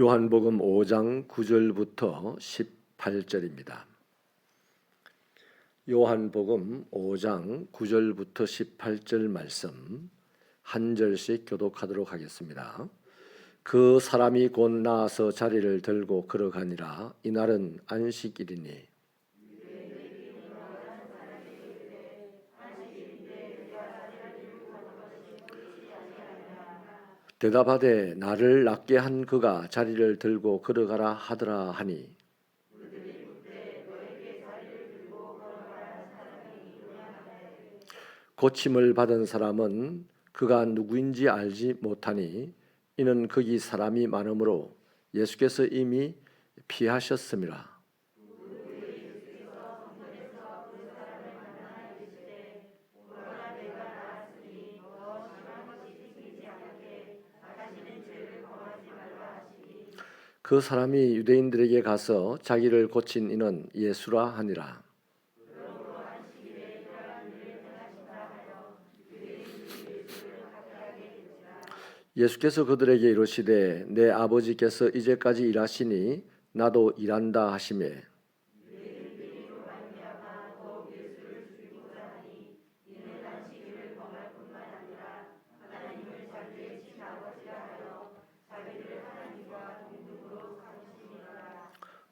요한복음 5장 9절부터 18절입니다. 요한복음 5장 9절부터 18절 말씀 한 절씩 교독하도록 하겠습니다. 그 사람이 곧 나아서 자리를 들고 걸어가니라. 이날은 안식일이니 대답하되 나를 낫게 한 그가 자리를 들고 걸어가라 하더라 하니 고침을 받은 사람은 그가 누구인지 알지 못하니 이는 거기 사람이 많으므로 예수께서 이미 피하셨음이라. 그 사람이 유대인들에게 가서 자기를 고친 이는 예수라 하니라. 예수께서 그들에게 이르시되 내 아버지께서 이제까지 일하시니 나도 일한다 하시매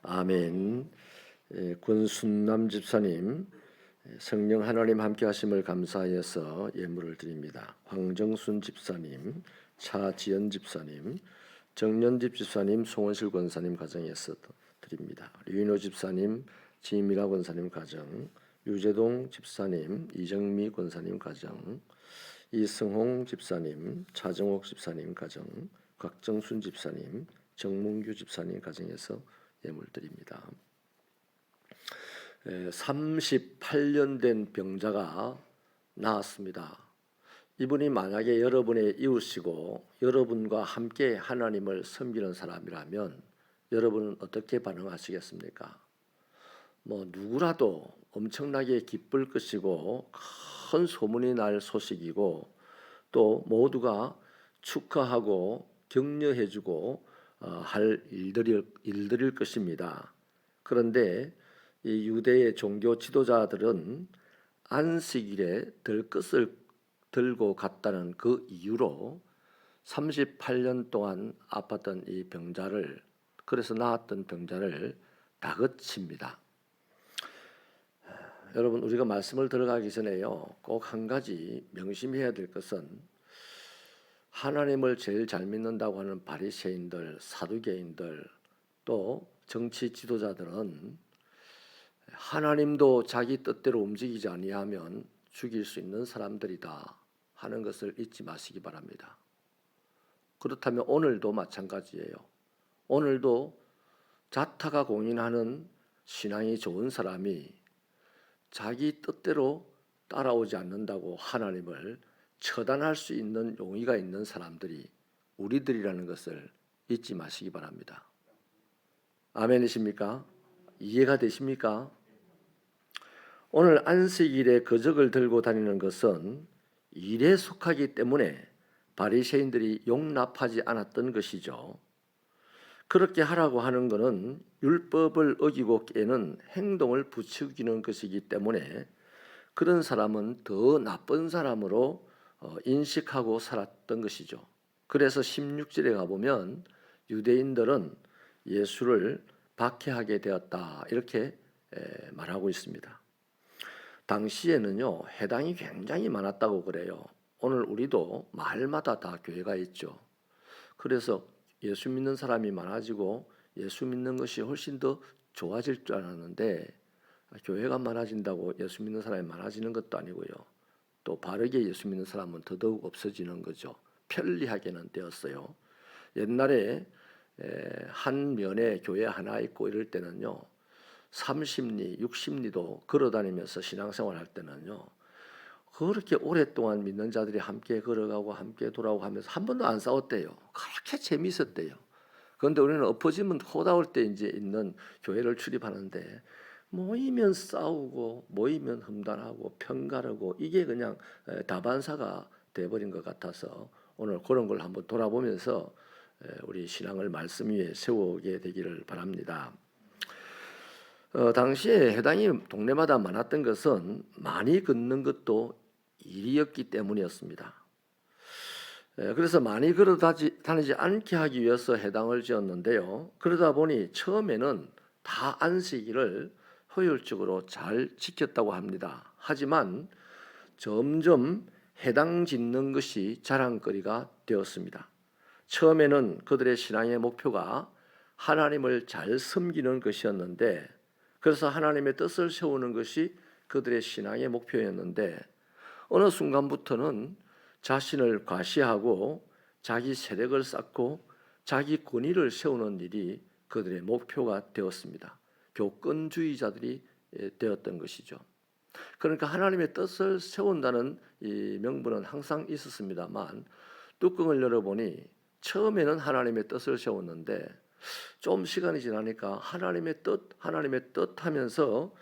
아멘. 군순남 집사님 성령 하나님 함께 하심을 감사해서 예물을 드립니다. 황정순 집사님, 차지연 집사님, 정년집 집사님, 송원실 권사님 가정에서 드립니다. 류인호 집사님, 지미라 권사님 가정, 유재동 집사님, 이정미 권사님 가정, 이승홍 집사님, 차정옥 집사님 가정, 곽정순 집사님, 정문규 집사님 가정에서 예물 드립니다. 38년 된 병자가 나았습니다. 이분이 만약에 여러분의 이웃이고 여러분과 함께 하나님을 섬기는 사람이라면 여러분은 어떻게 반응하시겠습니까? 누구라도 엄청나게 기쁠 것이고 큰 소문이 날 소식이고 또 모두가 축하하고 격려해주고 할 일들일 것입니다. 그런데 이 유대의 종교 지도자들은 안식일에 들것을 들고 갔다는 그 이유로 38년 동안 아팠던 이 병자를, 그래서 나았던 병자를 다그칩니다. 여러분, 우리가 말씀을 들어가기 전에요, 꼭 한 가지 명심해야 될 것은 하나님을 제일 잘 믿는다고 하는 바리새인들, 사두개인들, 또 정치 지도자들은 하나님도 자기 뜻대로 움직이지 아니하면 죽일 수 있는 사람들이다 하는 것을 잊지 마시기 바랍니다. 그렇다면 오늘도 마찬가지예요. 오늘도 자타가 공인하는 신앙이 좋은 사람이 자기 뜻대로 따라오지 않는다고 하나님을 처단할 수 있는 용의가 있는 사람들이 우리들이라는 것을 잊지 마시기 바랍니다. 아멘이십니까? 이해가 되십니까? 오늘 안식일에 거적을 들고 다니는 것은 일에 속하기 때문에 바리새인들이 용납하지 않았던 것이죠. 그렇게 하라고 하는 것은 율법을 어기고 깨는 행동을 부추기는 것이기 때문에 그런 사람은 더 나쁜 사람으로 인식하고 살았던 것이죠. 그래서 16절에 가보면 유대인들은 예수를 박해하게 되었다 이렇게 말하고 있습니다. 당시에는요, 회당이 굉장히 많았다고 그래요. 오늘 우리도 마을마다 다 교회가 있죠. 그래서 예수 믿는 사람이 많아지고 예수 믿는 것이 훨씬 더 좋아질 줄 알았는데 교회가 많아진다고 예수 믿는 사람이 많아지는 것도 아니고요. 또 바르게 예수 믿는 사람은 더더욱 없어지는 거죠. 편리하게는 되었어요. 옛날에 한 면에 교회 하나 있고 이럴 때는요, 30리, 60리도 걸어다니면서 신앙생활 할 때는요, 그렇게 오랫동안 믿는 자들이 함께 걸어가고 함께 돌아오고 하면서 한 번도 안 싸웠대요. 그렇게 재미있었대요. 그런데 우리는 엎어지면 호다올 때 이제 있는 교회를 출입하는데 모이면 싸우고 모이면 험담하고 편가르고 이게 그냥 다반사가 돼버린 것 같아서 오늘 그런 걸 한번 돌아보면서 우리 신앙을 말씀 위에 세우게 되기를 바랍니다. 당시에 해당이 동네마다 많았던 것은 많이 걷는 것도 일이었기 때문이었습니다. 그래서 많이 걸어 다니지 않게 하기 위해서 해당을 지었는데요. 그러다 보니 처음에는 다 안식일을 효율적으로 잘 지켰다고 합니다. 하지만 점점 해당 짓는 것이 자랑거리가 되었습니다. 처음에는 그들의 신앙의 목표가 하나님을 잘 섬기는 것이었는데, 그래서 하나님의 뜻을 세우는 것이 그들의 신앙의 목표였는데, 어느 순간부터는 자신을 과시하고 자기 세력을 쌓고 자기 권위를 세우는 일이 그들의 목표가 되었습니다. 교권주의자들이 되었던 것이죠. 그러니까 하나님의 뜻을 세운다는 이 명분은 항상 있었습니다만, 뚜껑을 열어보니 처음에는 하나님의 뜻을 세웠는데 좀 시간이 지나니까 하나님의 뜻 하면서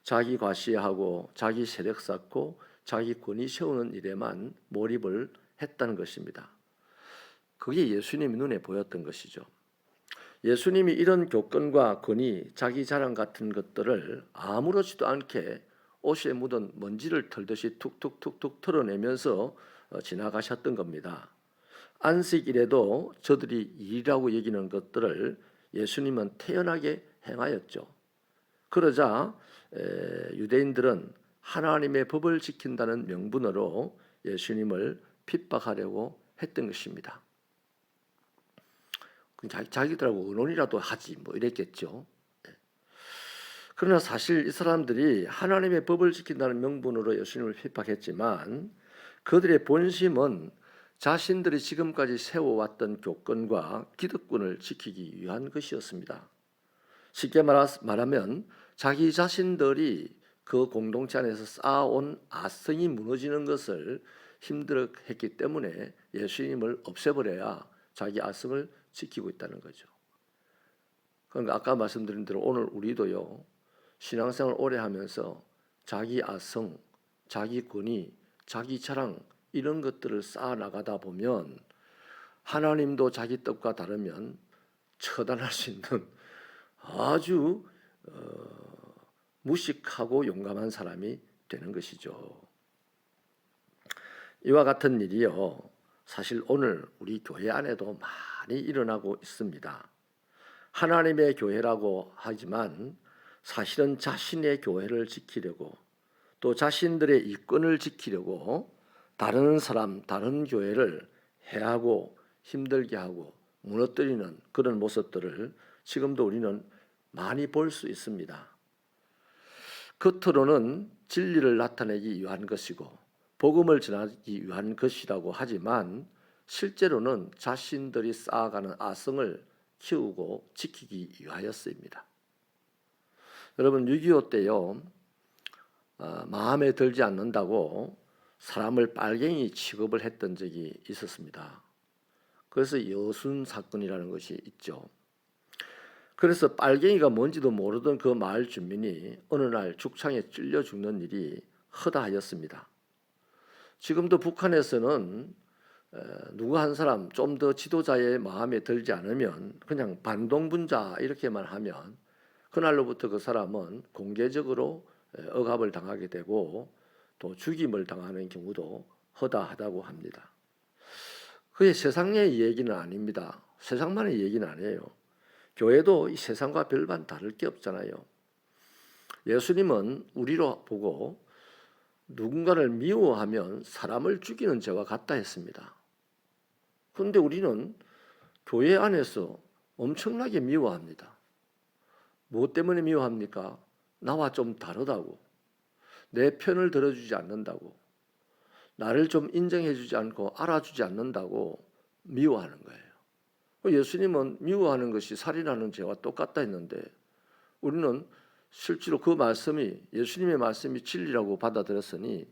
자기 과시하고 자기 세력 쌓고 자기 권위 세우는 일에만 몰입을 했다는 것입니다. 그게 예수님 눈에 보였던 것이죠. 예수님이 이런 교권과 권위, 자기 자랑 같은 것들을 아무렇지도 않게 옷에 묻은 먼지를 털듯이 툭툭툭툭 털어내면서 지나가셨던 겁니다. 안식일에도 저들이 일이라고 여기는 것들을 예수님은 태연하게 행하였죠. 그러자 유대인들은 하나님의 법을 지킨다는 명분으로 예수님을 핍박하려고 했던 것입니다. 자기들하고 의논이라도 하지 뭐 이랬겠죠. 그러나 사실 이 사람들이 하나님의 법을 지킨다는 명분으로 예수님을 핍박했지만 그들의 본심은 자신들이 지금까지 세워왔던 교권과 기득권을 지키기 위한 것이었습니다. 쉽게 말하면 자기 자신들이 그 공동체 안에서 쌓아온 아성이 무너지는 것을 힘들어했기 때문에 예수님을 없애버려야 자기 아성을 지키고 있다는 거죠. 그러니까 아까 말씀드린 대로 오늘 우리도요, 신앙생활 오래 하면서 자기 아성, 자기 권위, 자기 자랑 이런 것들을 쌓아 나가다 보면 하나님도 자기 뜻과 다르면 처단할 수 있는 아주 무식하고 용감한 사람이 되는 것이죠. 이와 같은 일이요, 사실 오늘 우리 교회 안에도 많이 일어나고 있습니다. 하나님의 교회라고 하지만 사실은 자신의 교회를 지키려고 또 자신들의 이권을 지키려고 다른 사람, 다른 교회를 해하고 힘들게 하고 무너뜨리는 그런 모습들을 지금도 우리는 많이 볼 수 있습니다. 겉으로는 진리를 나타내기 위한 것이고 복음을 전하기 위한 것이라고 하지만 실제로는 자신들이 쌓아가는 아성을 키우고 지키기 위하였습니다. 여러분 6.25 때요, 마음에 들지 않는다고 사람을 빨갱이 취급을 했던 적이 있었습니다. 그래서 여순 사건이라는 것이 있죠. 그래서 빨갱이가 뭔지도 모르던 그 마을 주민이 어느 날 죽창에 찔려 죽는 일이 허다하였습니다. 지금도 북한에서는 누구 한 사람 좀 더 지도자의 마음에 들지 않으면 그냥 반동분자 이렇게만 하면 그날로부터 그 사람은 공개적으로 억압을 당하게 되고 또 죽임을 당하는 경우도 허다하다고 합니다. 그게 세상의 얘기는 아닙니다. 세상만의 얘기는 아니에요. 교회도 이 세상과 별반 다를 게 없잖아요. 예수님은 우리로 보고 누군가를 미워하면 사람을 죽이는 죄와 같다 했습니다. 그런데 우리는 교회 안에서 엄청나게 미워합니다. 무엇 때문에 미워합니까? 나와 좀 다르다고, 내 편을 들어주지 않는다고, 나를 좀 인정해주지 않고 알아주지 않는다고 미워하는 거예요. 예수님은 미워하는 것이 살인하는 죄와 똑같다 했는데 우리는 실제로 그 말씀이 예수님의 말씀이 진리라고 받아들였으니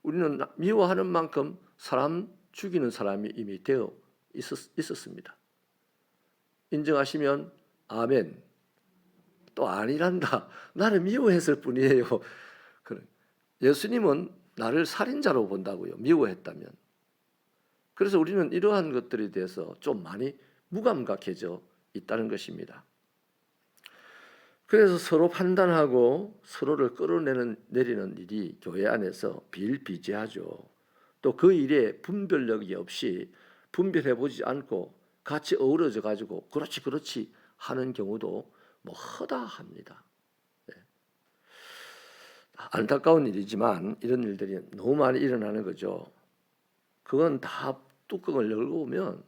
우리는 미워하는 만큼 사람 죽이는 사람이 이미 되어 있었습니다. 인정하시면 아멘. 또 아니란다. 나를 미워했을 뿐이에요. 예수님은 나를 살인자로 본다고요. 미워했다면. 그래서 우리는 이러한 것들에 대해서 좀 많이 무감각해져 있다는 것입니다. 그래서 서로 판단하고 서로를 끌어내리는 일이 교회 안에서 비일비재하죠. 또 그 일에 분별력이 없이 분별해보지 않고 같이 어우러져 가지고 그렇지 하는 경우도 뭐 허다합니다. 네. 안타까운 일이지만 이런 일들이 너무 많이 일어나는 거죠. 그건 다 뚜껑을 열고 보면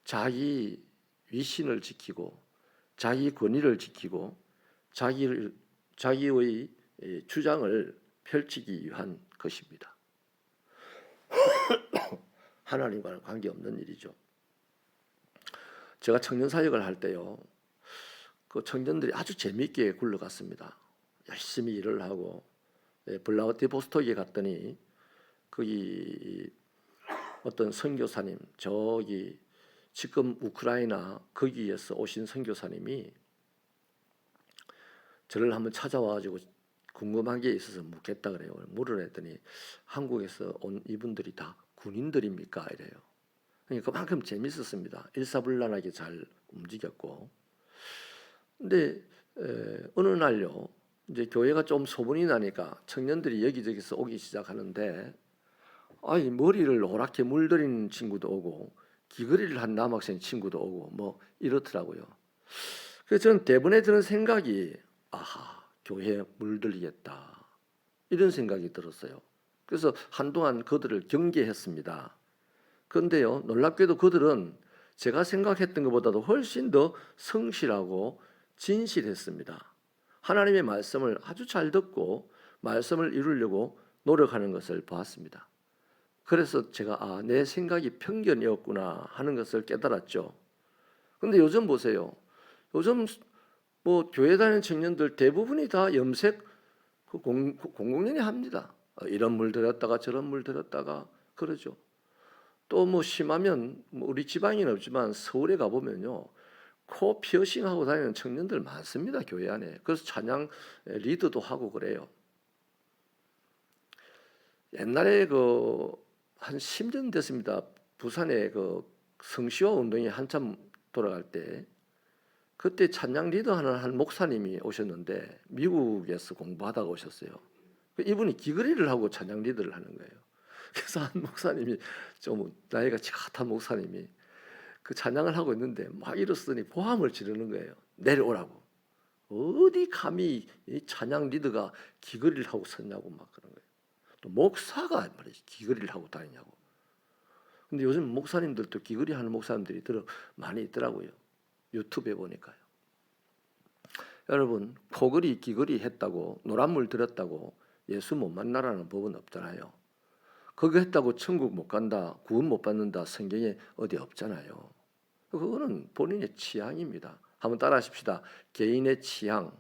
자기 위신을 지키고 자기 권위를 지키고 자기의 주장을 펼치기 위한 것입니다. 하나님과는 관계없는 일이죠. 제가 청년 사역을 할 때요, 그 청년들이 아주 재미있게 굴러갔습니다. 열심히 일을 하고 블라디보스톡에 갔더니 거기 어떤 선교사님, 저기 지금 우크라이나 거기에서 오신 선교사님이 저를 한번 찾아와가지고 궁금한 게 있어서 묻겠다 그래요. 물으려 했더니 한국에서 온 이분들이 다 군인들입니까? 이래요. 그러니까 그만큼 재밌었습니다. 일사불란하게 잘 움직였고. 근데 어느 날요, 이제 교회가 좀 소문이 나니까 청년들이 여기저기서 오기 시작하는데, 아니 머리를 노랗게 물들이는 친구도 오고 귀걸이를 한 남학생 친구도 오고 뭐 이렇더라고요. 그래서 저는 대번에 드는 생각이, 아하, 교회에 물들이겠다, 이런 생각이 들었어요. 그래서 한동안 그들을 경계했습니다. 그런데요, 놀랍게도 그들은 제가 생각했던 것보다도 훨씬 더 성실하고 진실했습니다. 하나님의 말씀을 아주 잘 듣고 말씀을 이루려고 노력하는 것을 보았습니다. 그래서 제가 내 생각이 편견이었구나 하는 것을 깨달았죠. 그런데 요즘 보세요. 요즘 뭐 교회 다니는 청년들 대부분이 다 염색 공공연히 합니다. 이런 물 들였다가 저런 물 들였다가 그러죠. 또 뭐 심하면 우리 지방에는 없지만 서울에 가보면요, 코 피어싱하고 다니는 청년들 많습니다, 교회 안에. 그래서 찬양 리더도 하고 그래요. 옛날에 한 10년 됐습니다. 부산에 성시화 운동이 한참 돌아갈 때, 그때 찬양 리더하는 한 목사님이 오셨는데 미국에서 공부하다가 오셨어요. 이분이 귀걸이를 하고 찬양 리더를 하는 거예요. 그래서 한 목사님이, 좀 나이가 옅은 목사님이 그 찬양을 하고 있는데 막 일어서니 고함을 지르는 거예요. 내려오라고. 어디 감히 이 찬양 리더가 귀걸이를 하고 섰냐고 막 그런 거예요. 또 목사가 말이지 귀걸이를 하고 다니냐고. 근데 요즘 목사님들도 귀걸이 하는 목사님들이 많이 있더라고요. 유튜브에 보니까요. 여러분, 코걸이 귀걸이 했다고 노란물 들었다고 예수 못 만나라는 법은 없잖아요. 그거 했다고 천국 못 간다, 구원 못 받는다, 성경에 어디 없잖아요. 그거는 본인의 취향입니다. 한번 따라하십시다. 개인의 취향.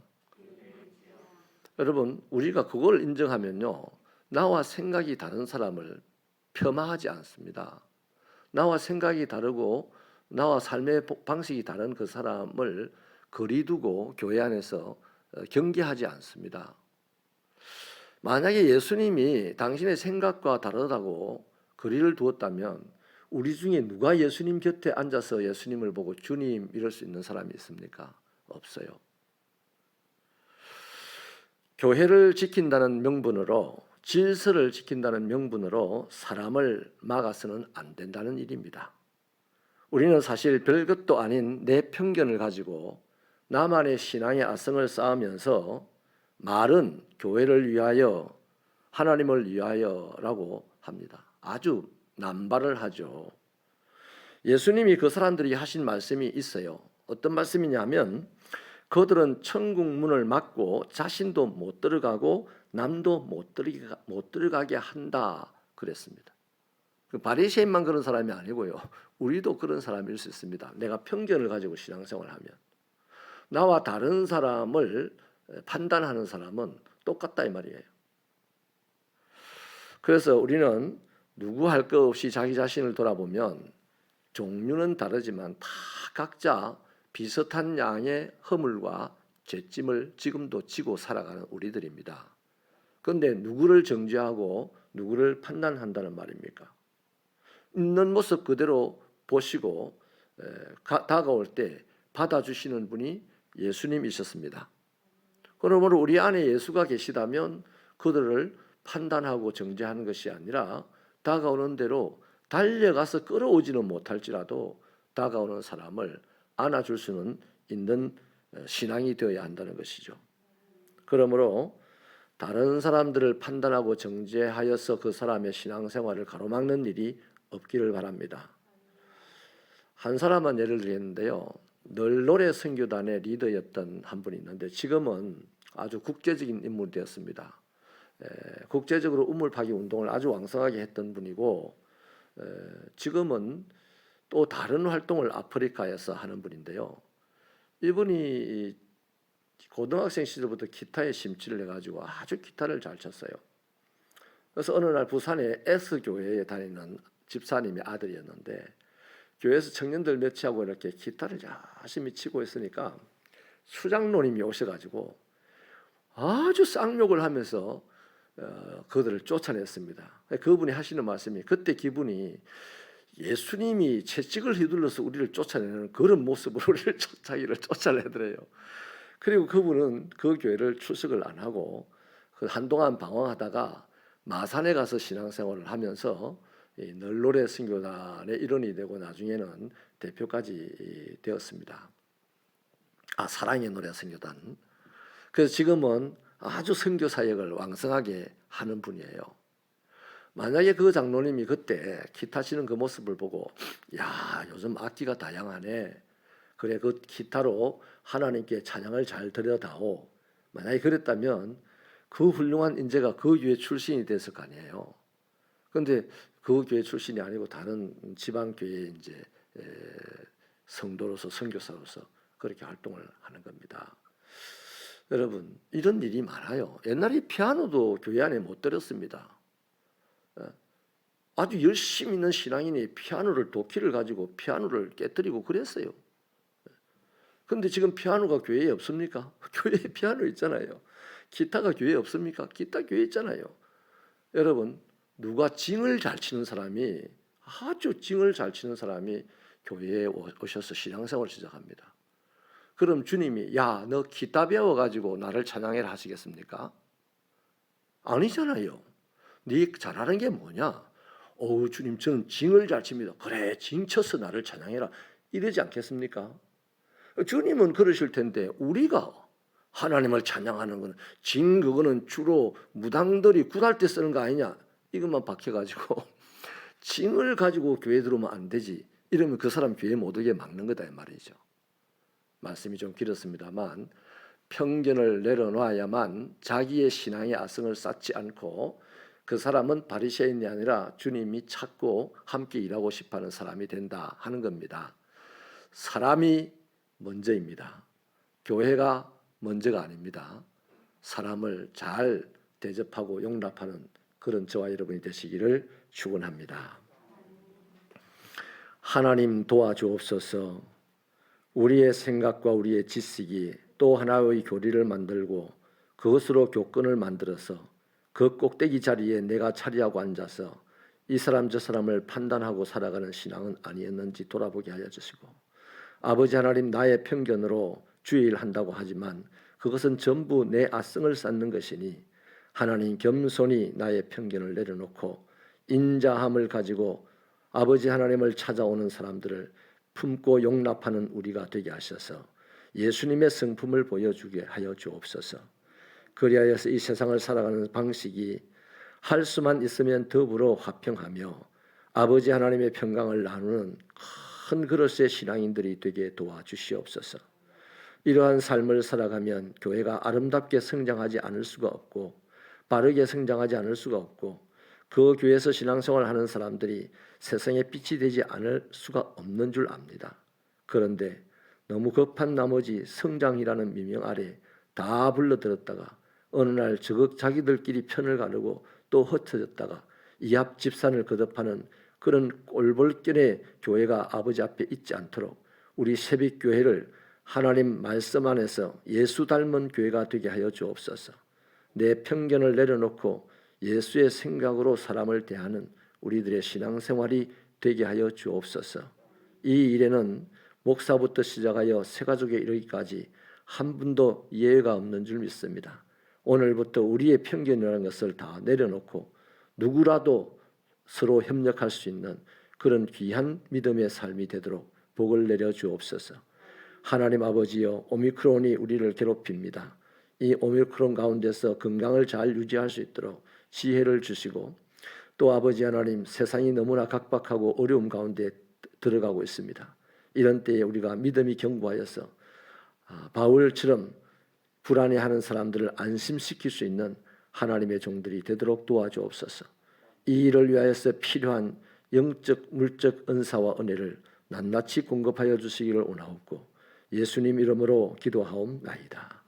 여러분, 우리가 그걸 인정하면요, 나와 생각이 다른 사람을 폄하하지 않습니다. 나와 생각이 다르고 나와 삶의 방식이 다른 그 사람을 거리두고 교회 안에서 경계하지 않습니다. 만약에 예수님이 당신의 생각과 다르다고 거리를 두었다면 우리 중에 누가 예수님 곁에 앉아서 예수님을 보고 주님 이럴 수 있는 사람이 있습니까? 없어요. 교회를 지킨다는 명분으로, 질서를 지킨다는 명분으로 사람을 막아서는 안 된다는 일입니다. 우리는 사실 별것도 아닌 내 편견을 가지고 나만의 신앙의 아성을 쌓으면서 말은 교회를 위하여, 하나님을 위하여라고 합니다. 아주 남발을 하죠. 예수님이 그 사람들이 하신 말씀이 있어요. 어떤 말씀이냐면, 그들은 천국 문을 막고 자신도 못 들어가고 남도 못 들어가게 한다 그랬습니다. 그 바리새인만 그런 사람이 아니고요, 우리도 그런 사람일 수 있습니다. 내가 편견을 가지고 신앙생활을 하면 나와 다른 사람을 판단하는 사람은 똑같다 이 말이에요. 그래서 우리는 누구 할 것 없이 자기 자신을 돌아보면 종류는 다르지만 다 각자 비슷한 양의 허물과 죄짐을 지금도 지고 살아가는 우리들입니다. 그런데 누구를 정죄하고 누구를 판단한다는 말입니까? 있는 모습 그대로 보시고 다가올 때 받아주시는 분이 예수님이셨습니다. 그러므로 우리 안에 예수가 계시다면 그들을 판단하고 정죄하는 것이 아니라 다가오는 대로 달려가서 끌어오지는 못할지라도 다가오는 사람을 안아줄 수는 있는 신앙이 되어야 한다는 것이죠. 그러므로 다른 사람들을 판단하고 정죄하여서 그 사람의 신앙생활을 가로막는 일이 없기를 바랍니다. 한 사람만 예를 들겠는데요. 늘 노래 선교단의 리더였던 한 분이 있는데 지금은 아주 국제적인 인물이 되었습니다. 국제적으로 우물 파기 운동을 아주 왕성하게 했던 분이고 지금은 또 다른 활동을 아프리카에서 하는 분인데요. 이분이 고등학생 시절부터 기타에 심취를 해가지고 아주 기타를 잘 쳤어요. 그래서 어느 날 부산의 S교회에 다니는 집사님의 아들이었는데 교회에서 청년들 몇이하고 이렇게 기타를 열심히 치고 있으니까 수장로님이 오셔가지고 아주 쌍욕을 하면서 그들을 쫓아냈습니다. 그분이 하시는 말씀이 그때 기분이 예수님이 채찍을 휘둘러서 우리를 쫓아내는 그런 모습으로 우리를 자기를 쫓아내더래요. 그리고 그분은 그 교회를 출석을 안 하고 한동안 방황하다가 마산에 가서 신앙생활을 하면서 널노래 선교단의 일원이 되고 나중에는 대표까지 되었습니다. 사랑의 노래 선교단. 그래서 지금은 아주 선교 사역을 왕성하게 하는 분이에요. 만약에 그 장로님이 그때 기타 치는 그 모습을 보고 야 요즘 악기가 다양하네. 그래 그 기타로 하나님께 찬양을 잘 드려다오. 만약에 그랬다면 그 훌륭한 인재가 그 교회 출신이 됐을 거 아니에요. 그런데 그 교회 출신이 아니고 다른 지방 교회 이제 성도로서 선교사로서 그렇게 활동을 하는 겁니다. 여러분 이런 일이 많아요. 옛날에 피아노도 교회 안에 못 들었습니다. 아주 열심히 있는 신앙인이 피아노를 도끼를 가지고 피아노를 깨뜨리고 그랬어요. 그런데 지금 피아노가 교회에 없습니까? 교회에 피아노 있잖아요. 기타가 교회에 없습니까? 기타 교회에 있잖아요. 여러분 누가 징을 잘 치는 사람이 아주 징을 잘 치는 사람이 교회에 오셔서 신앙생활을 시작합니다. 그럼 주님이 야 너 기타 배워가지고 나를 찬양해라 하시겠습니까? 아니잖아요. 네 잘하는 게 뭐냐? 주님 저는 징을 잘 칩니다. 그래 징 쳐서 나를 찬양해라 이러지 않겠습니까? 주님은 그러실 텐데 우리가 하나님을 찬양하는 건 징 그거는 주로 무당들이 굿할 때 쓰는 거 아니냐 이것만 박혀가지고 징을 가지고 교회 들어오면 안 되지 이러면 그 사람 교회 못 오게 막는 거다 이 말이죠. 말씀이 좀 길었습니다만 편견을 내려놔야만 자기의 신앙의 아성을 쌓지 않고 그 사람은 바리새인이 아니라 주님이 찾고 함께 일하고 싶어하는 사람이 된다 하는 겁니다. 사람이 먼저입니다. 교회가 먼저가 아닙니다. 사람을 잘 대접하고 용납하는 그런 저와 여러분이 되시기를 축원합니다. 하나님 도와주옵소서. 우리의 생각과 우리의 지식이 또 하나의 교리를 만들고 그것으로 교권을 만들어서 그 꼭대기 자리에 내가 차리하고 앉아서 이 사람 저 사람을 판단하고 살아가는 신앙은 아니었는지 돌아보게 하여 주시고 아버지 하나님 나의 편견으로 주의한다고 하지만 그것은 전부 내 아성을 쌓는 것이니 하나님 겸손히 나의 편견을 내려놓고 인자함을 가지고 아버지 하나님을 찾아오는 사람들을 품고 용납하는 우리가 되게 하셔서 예수님의 성품을 보여주게 하여 주옵소서. 그리하여서 이 세상을 살아가는 방식이 할 수만 있으면 더불어 화평하며 아버지 하나님의 평강을 나누는 큰 그릇의 신앙인들이 되게 도와주시옵소서. 이러한 삶을 살아가면 교회가 아름답게 성장하지 않을 수가 없고 바르게 성장하지 않을 수가 없고 그 교회에서 신앙생활을 하는 사람들이 세상에 빛이 되지 않을 수가 없는 줄 압니다. 그런데 너무 급한 나머지 성장이라는 미명 아래 다 불러들었다가 어느 날 자기들끼리 편을 가르고 또 흩어졌다가 이합집산을 거듭하는 그런 꼴볼견의 교회가 아버지 앞에 있지 않도록 우리 새벽교회를 하나님 말씀 안에서 예수 닮은 교회가 되게 하여 주옵소서. 내 편견을 내려놓고 예수의 생각으로 사람을 대하는 우리들의 신앙생활이 되게 하여 주옵소서. 이 일에는 목사부터 시작하여 새가족에 이르기까지 한 분도 예외가 없는 줄 믿습니다. 오늘부터 우리의 편견이라는 것을 다 내려놓고 누구라도 서로 협력할 수 있는 그런 귀한 믿음의 삶이 되도록 복을 내려 주옵소서. 하나님 아버지여, 오미크론이 우리를 괴롭힙니다. 이 오미크론 가운데서 건강을 잘 유지할 수 있도록 지혜를 주시고, 또 아버지 하나님, 세상이 너무나 각박하고 어려움 가운데 들어가고 있습니다. 이런 때에 우리가 믿음이 견고하여서 바울처럼 불안해하는 사람들을 안심시킬 수 있는 하나님의 종들이 되도록 도와주옵소서. 이 일을 위하여서 필요한 영적 물적 은사와 은혜를 낱낱이 공급하여 주시기를 원하옵고 예수님 이름으로 기도하옵나이다.